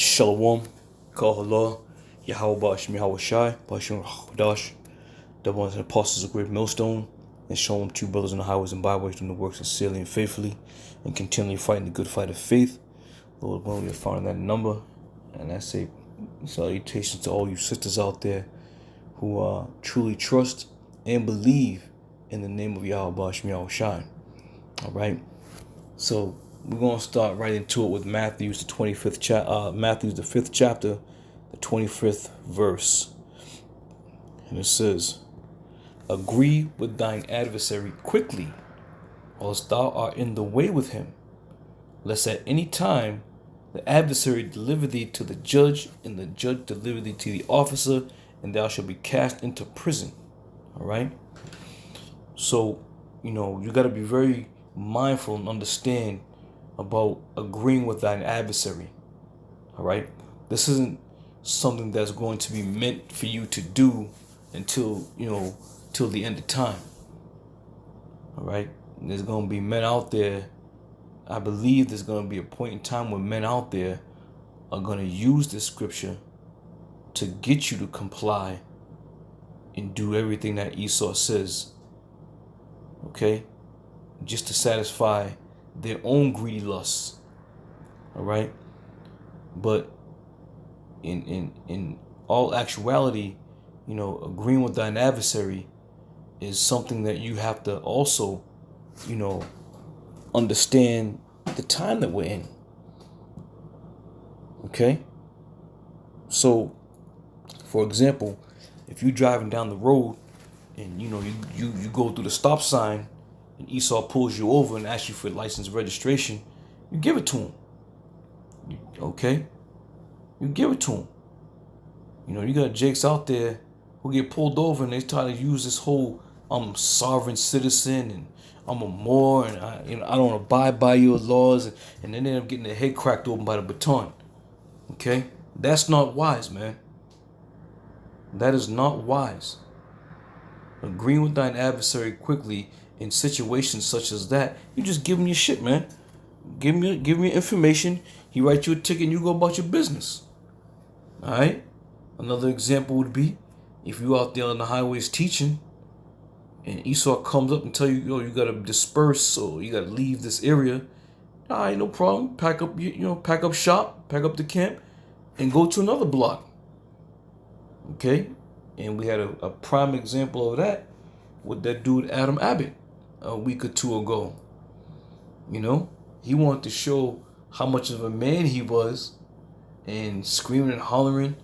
Shalom, Kahala, Yahweh Shem Yahweh Shai, Bashim Hadash, the ones and apostles of great millstone, and show them two brothers on the highways and byways doing the work sincerely and faithfully, and continually fighting the good fight of faith. Lord, when we are found in that number, and I say salutations to all you sisters out there who truly trust and believe in the name of Yahweh Shem Yahweh Shai. All right, so we're going to start right into it with Matthew's the 25th Matthew's the 5th chapter, the 25th verse. And it says, "Agree with thine adversary quickly, whilst thou art in the way with him, lest at any time the adversary deliver thee to the judge, and the judge deliver thee to the officer, and thou shalt be cast into prison." All right? So, you got to be very mindful and understand about agreeing with thine adversary. All right? This isn't something that's going to be meant for you to do until, till the end of time. All right? There's going to be men out there. I believe there's going to be a point in time when men out there are going to use this scripture to get you to comply and do everything that Esau says. Okay? Just to satisfy their own greedy lusts. All right? But in all actuality, agreeing with thine adversary is something that you have to also, understand the time that we're in. Okay? So, for example, if you're driving down the road and you go through the stop sign and Esau pulls you over and asks you for license registration, you give it to him. Okay? You give it to him. You got jakes out there who get pulled over and they try to use this whole sovereign citizen and I'm a Moor and I don't abide by your laws, and then they end up getting their head cracked open by the baton. Okay? That's not wise, man. That is not wise. Agreeing with thine adversary quickly in situations such as that, you just give him your shit, man. Give me your information. He writes you a ticket and you go about your business. All right? Another example would be if you out there on the highways teaching and Esau comes up and tell you, you got to disperse or you got to leave this area. All right, no problem. Pack up, pack up shop, pack up the camp, and go to another block. Okay? And we had a prime example of that with that dude Adam Abbott a week or two ago. He wanted to show how much of a man he was and screaming and hollering.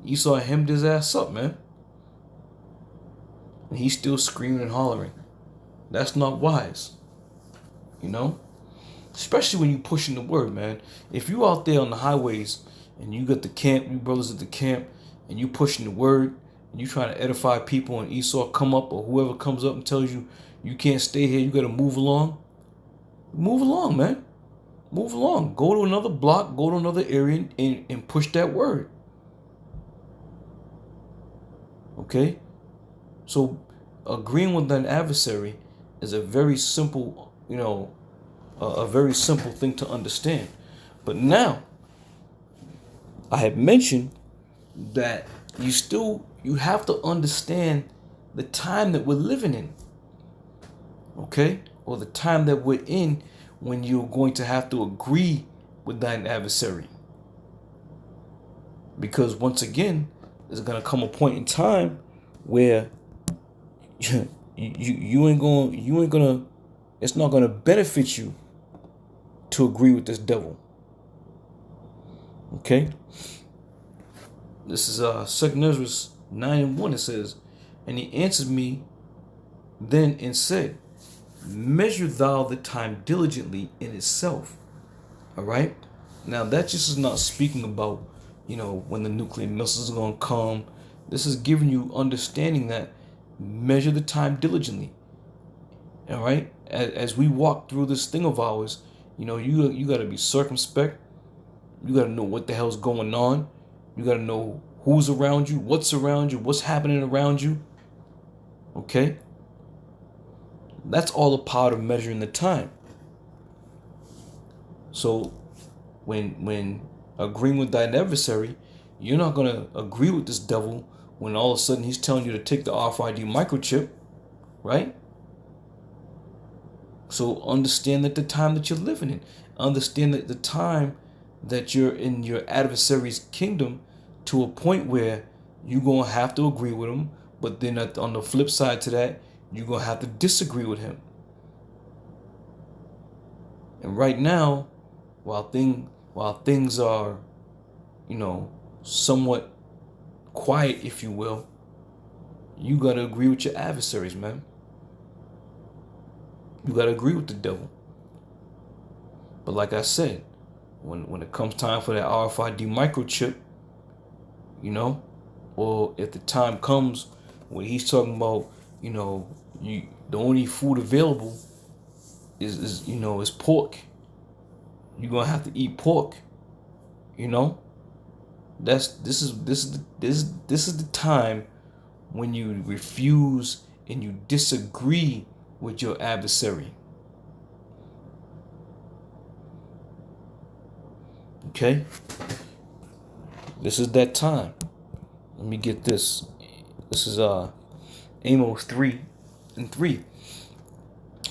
Esau hemmed his ass up, man. And he's still screaming and hollering. That's not wise. Especially when you pushing the word, man. If you out there on the highways and you got the camp, you brothers at the camp, and you pushing the word, and you trying to edify people, and Esau come up or whoever comes up and tells you you can't stay here, you got to move along. Move along, man. Move along. Go to another block, go to another area and push that word. Okay? So agreeing with an adversary is a very simple, a very simple thing to understand. But now, I had mentioned that you have to understand the time that we're living in. Okay? Or the time that we're in when you're going to have to agree with thine adversary. Because once again, there's gonna come a point in time where it's not gonna benefit you to agree with this devil. Okay? This is 2 Ezra 9:1. It says, "And he answered me then and said, measure thou the time diligently in itself." All right? Now that just is not speaking about, when the nuclear missiles are going to come. This is giving you understanding that measure the time diligently. All right? As we walk through this thing of ours, you got to be circumspect. You got to know what the hell's going on. You got to know who's around you, what's happening around you. Okay? That's all a part of measuring the time. So when agreeing with thine adversary, you're not going to agree with this devil when all of a sudden he's telling you to take the RFID microchip, right? So understand that the time that you're living in, understand that the time that you're in your adversary's kingdom, to a point where you're going to have to agree with him, but then on the flip side to that, you're going to have to disagree with him. And right now, while things are, somewhat quiet, if you will, you got to agree with your adversaries, man. You got to agree with the devil. But like I said, when it comes time for that RFID microchip, or if the time comes when he's talking about, the only food available is pork. You're gonna have to eat pork. This is the time when you refuse and you disagree with your adversary. Okay? This is that time. Let me get this. This is Amos 3:3.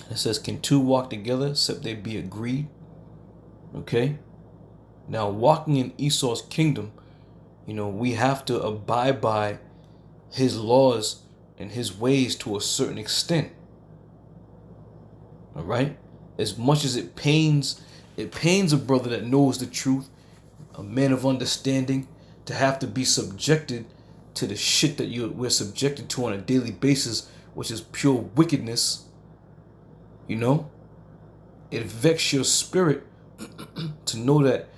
It says, "Can two walk together except they be agreed?" Okay? Now, walking in Esau's kingdom, we have to abide by his laws and his ways to a certain extent. All right? As much as it pains a brother that knows the truth, a man of understanding, to have to be subjected to the shit that we're subjected to on a daily basis, which is pure wickedness. It vexes your spirit to know that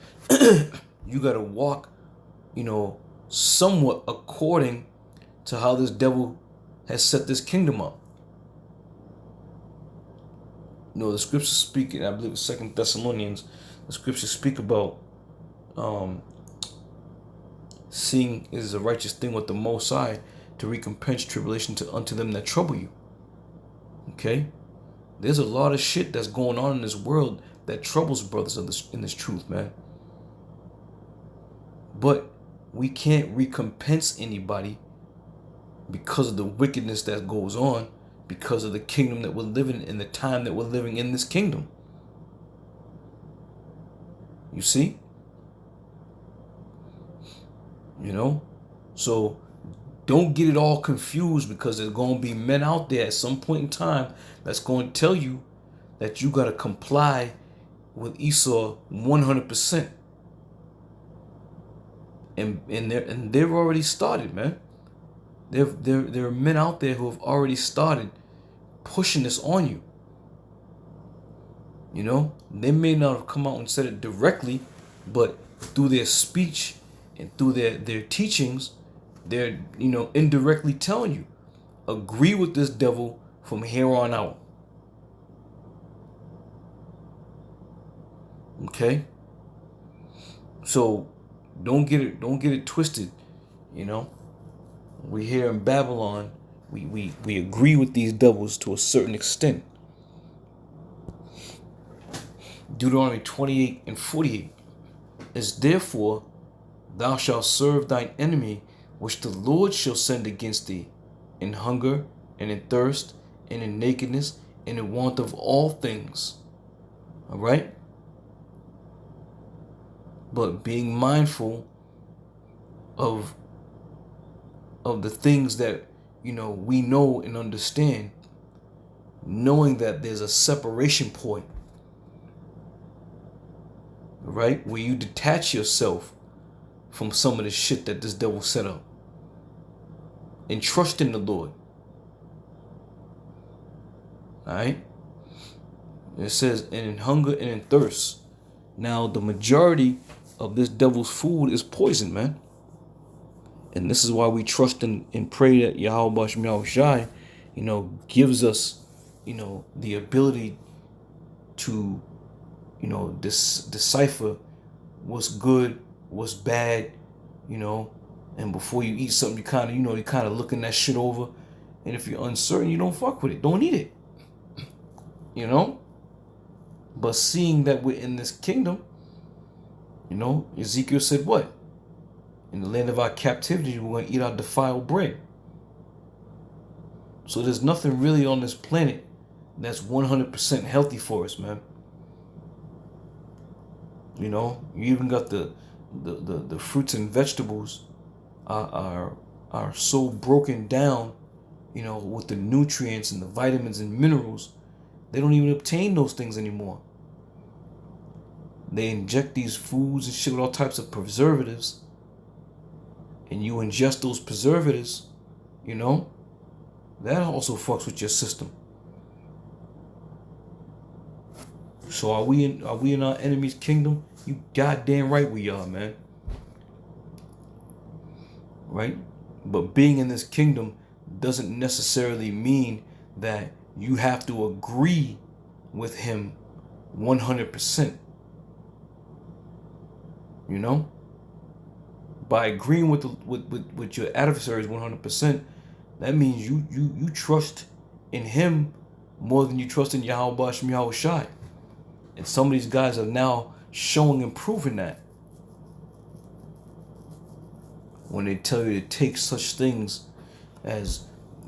you got to walk, somewhat according to how this devil has set this kingdom up. The scriptures speak, I believe it's 2 Thessalonians, the scriptures speak about seeing it is a righteous thing with the Most High to recompense tribulation unto them that trouble you. Okay? There's a lot of shit that's going on in this world that troubles brothers in this truth, man. But we can't recompense anybody because of the wickedness that goes on, because of the kingdom that we're living in, the time that we're living in this kingdom. You see? So don't get it all confused, because there's going to be men out there at some point in time that's going to tell you that you got to comply with Esau 100%. And they've already started, man. There are men out there who have already started pushing this on you. They may not have come out and said it directly, but through their speech and through their teachings, they're indirectly telling you, agree with this devil from here on out. Okay? So don't get it twisted. We here in Babylon, we agree with these devils to a certain extent. Deuteronomy 28:48 is, "Therefore thou shalt serve thine enemy, which the Lord shall send against thee, in hunger and in thirst and in nakedness and in want of all things." All right? But being mindful of the things that we know and understand, knowing that there's a separation point, right, where you detach yourself from some of the shit that this devil set up, and trust in the Lord. All right? It says, "and in hunger and in thirst." Now, the majority of this devil's food is poison, man. And this is why we trust and pray that Yahweh Shai, gives us, the ability to, decipher what's good, what's bad, and before you eat something, you kind of looking that shit over. And if you're uncertain, you don't fuck with it. Don't eat it. But seeing that we're in this kingdom, You know, Ezekiel said what? In the land of our captivity, we're going to eat our defiled bread. So there's nothing really on this planet that's 100% healthy for us, man. You know, you even got the fruits and vegetables are so broken down, you know, with the nutrients and the vitamins and minerals, they don't even obtain those things anymore. They inject these foods and shit with all types of preservatives, and you ingest those preservatives, you know, that also fucks with your system. So are we in our enemy's kingdom? You goddamn right we are, man. Right? But being in this kingdom doesn't necessarily mean that you have to agree with him 100%. You know? By agreeing with your adversaries 100%, that means you trust in him more than you trust in Yahweh Bashem Yahweh Shai. And some of these guys are now showing and proving that. When they tell you to take such things as you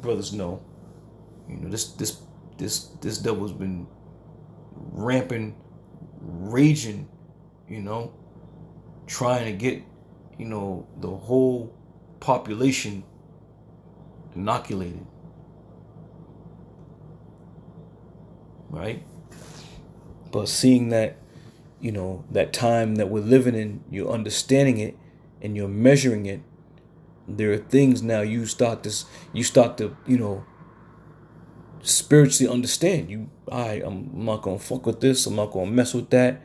brothers know, you know, this devil's been rampant, raging, you know, trying to get, you know, the whole population inoculated. Right? But seeing that, you know, that time that we're living in, you're understanding it and you're measuring it, there are things now you start to, you know, spiritually understand. I'm not gonna fuck with this, I'm not gonna mess with that.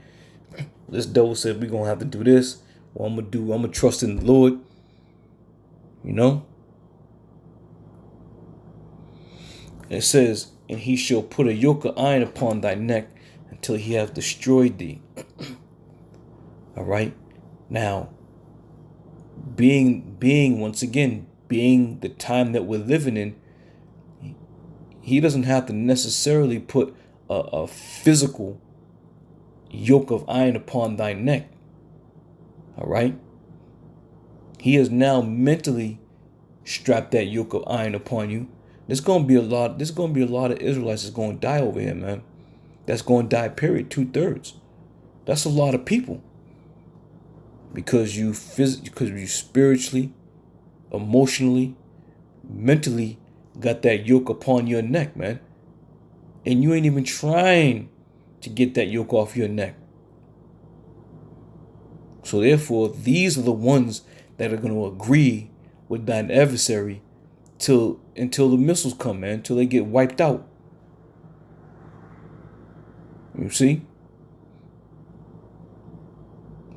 This devil said we're gonna have to do this. Well, I'm gonna trust in the Lord. You know? It says, and he shall put a yoke of iron upon thy neck until he have destroyed thee. All right. Now, being once again, being the time that we're living in, he doesn't have to necessarily put a physical yoke of iron upon thy neck. All right. He has now mentally strapped that yoke of iron upon you. There's gonna be a lot of Israelites that's gonna die over here, man. That's gonna die, period. 2/3. That's a lot of people. Because you spiritually, emotionally, mentally got that yoke upon your neck, man. And you ain't even trying to get that yoke off your neck. So therefore, these are the ones that are going to agree with thine adversary until the missiles come, man, until they get wiped out. You see?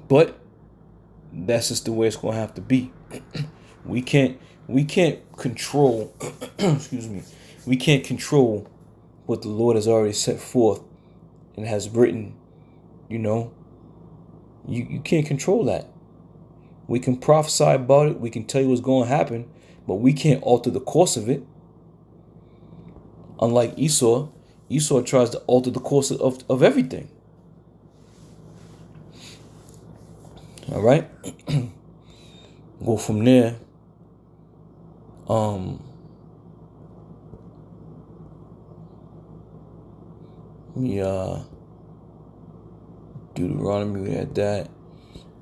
But that's just the way it's going to have to be. We can't control excuse me. We can't control what the Lord has already set forth and has written. You know, you can't control that. We can prophesy about it, we can tell you what's going to happen, but we can't alter the course of it. Unlike Esau tries to alter the course of everything. All right. Go from there. Deuteronomy, we had that.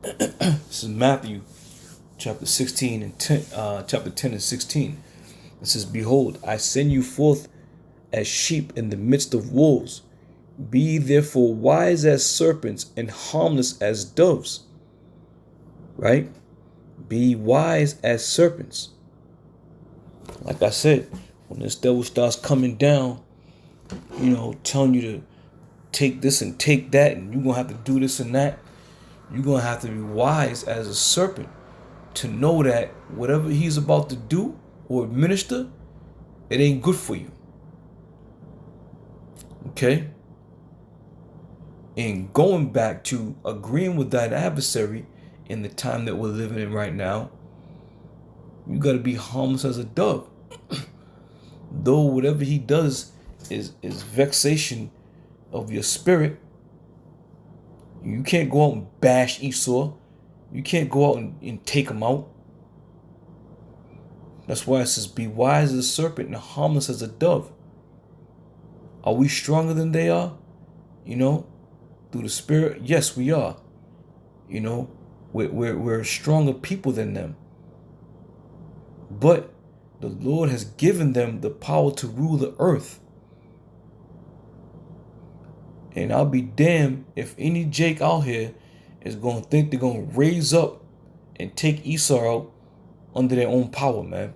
This is Matthew chapter 16 and 10, chapter 10 and 16. It says, behold, I send you forth as sheep in the midst of wolves. Be therefore wise as serpents and harmless as doves. Right? Be wise as serpents. Like I said, when this devil starts coming down, you know, telling you to take this and take that, and you're going to have to do this and that, you're going to have to be wise as a serpent to know that whatever he's about to do or administer, it ain't good for you. Okay? And going back to agreeing with that adversary in the time that we're living in right now, you got to be harmless as a dove. Though whatever he does is vexation of your spirit. You can't go out and bash Esau. You can't go out and take him out. That's why it says, be wise as a serpent and harmless as a dove. Are we stronger than they are? Through the spirit? Yes, we are. We're stronger people than them. But the Lord has given them the power to rule the earth. And I'll be damned if any Jake out here is going to think they're going to raise up and take Esau out under their own power, man.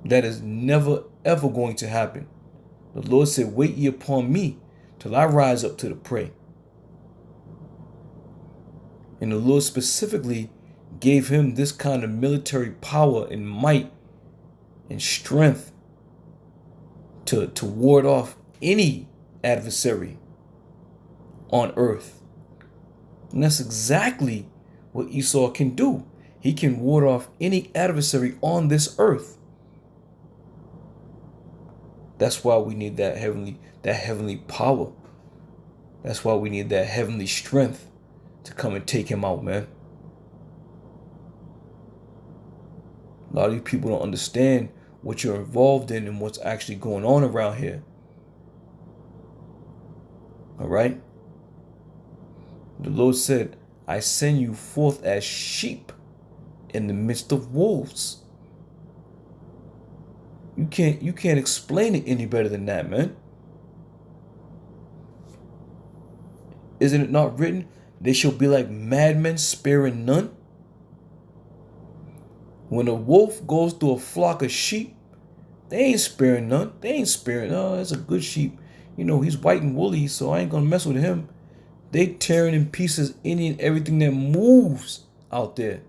That is never, ever going to happen. The Lord said, wait ye upon me till I rise up to the prey. And the Lord specifically gave him this kind of military power and might and strength to ward off any adversary on earth. And that's exactly what Esau can do. He can ward off any adversary on this earth. That's why we need that heavenly power. That's why we need that heavenly strength to come and take him out, man. A lot of these people don't understand what you're involved in and what's actually going on around here. All right? The Lord said, I send you forth as sheep in the midst of wolves. You can't explain it any better than that, man. Isn't it not written, they shall be like madmen, sparing none? When a wolf goes through a flock of sheep, they ain't sparing none. They ain't sparing, oh, that's a good sheep. He's white and woolly, so I ain't gonna mess with him. They tearing in pieces any and everything that moves out there.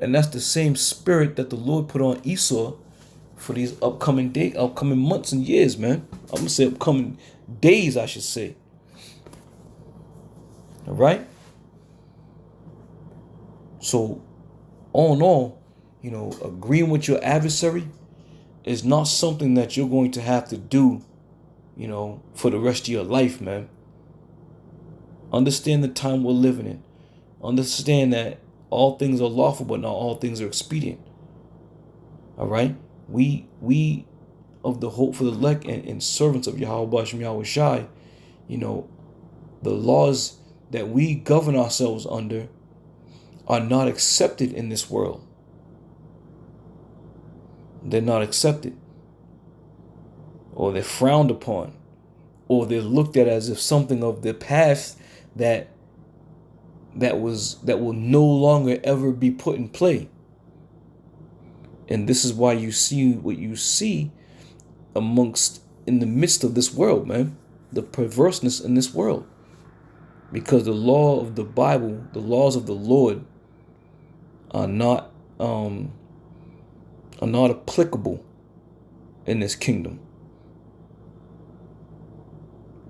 And that's the same spirit that the Lord put on Esau for these upcoming months and years, man. I'm gonna say upcoming days, I should say. All right? So, all in all, agreeing with your adversary is not something that you're going to have to do, for the rest of your life, man. Understand the time we're living in. Understand that all things are lawful, but not all things are expedient. All right? We of the hope for the elect and servants of Yahweh Shem Yahweh Shai, the laws that we govern ourselves under are not accepted in this world. They're not accepted, or they're frowned upon, or they're looked at as if something of the past that will no longer ever be put in play. And this is why you see what you see in the midst of this world, man. The perverseness in this world. Because the law of the Bible, the laws of the Lord are not applicable in this kingdom.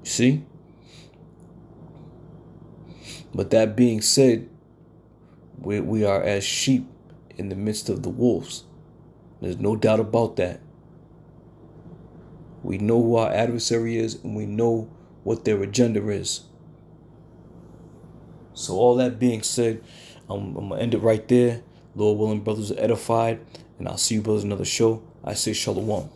See? But that being said, we are as sheep in the midst of the wolves. There's no doubt about that. We know who our adversary is, and we know what their agenda is. So all that being said, I'm going to end it right there. Lord willing, brothers are edified, and I'll see you brothers in another show. I say shalom.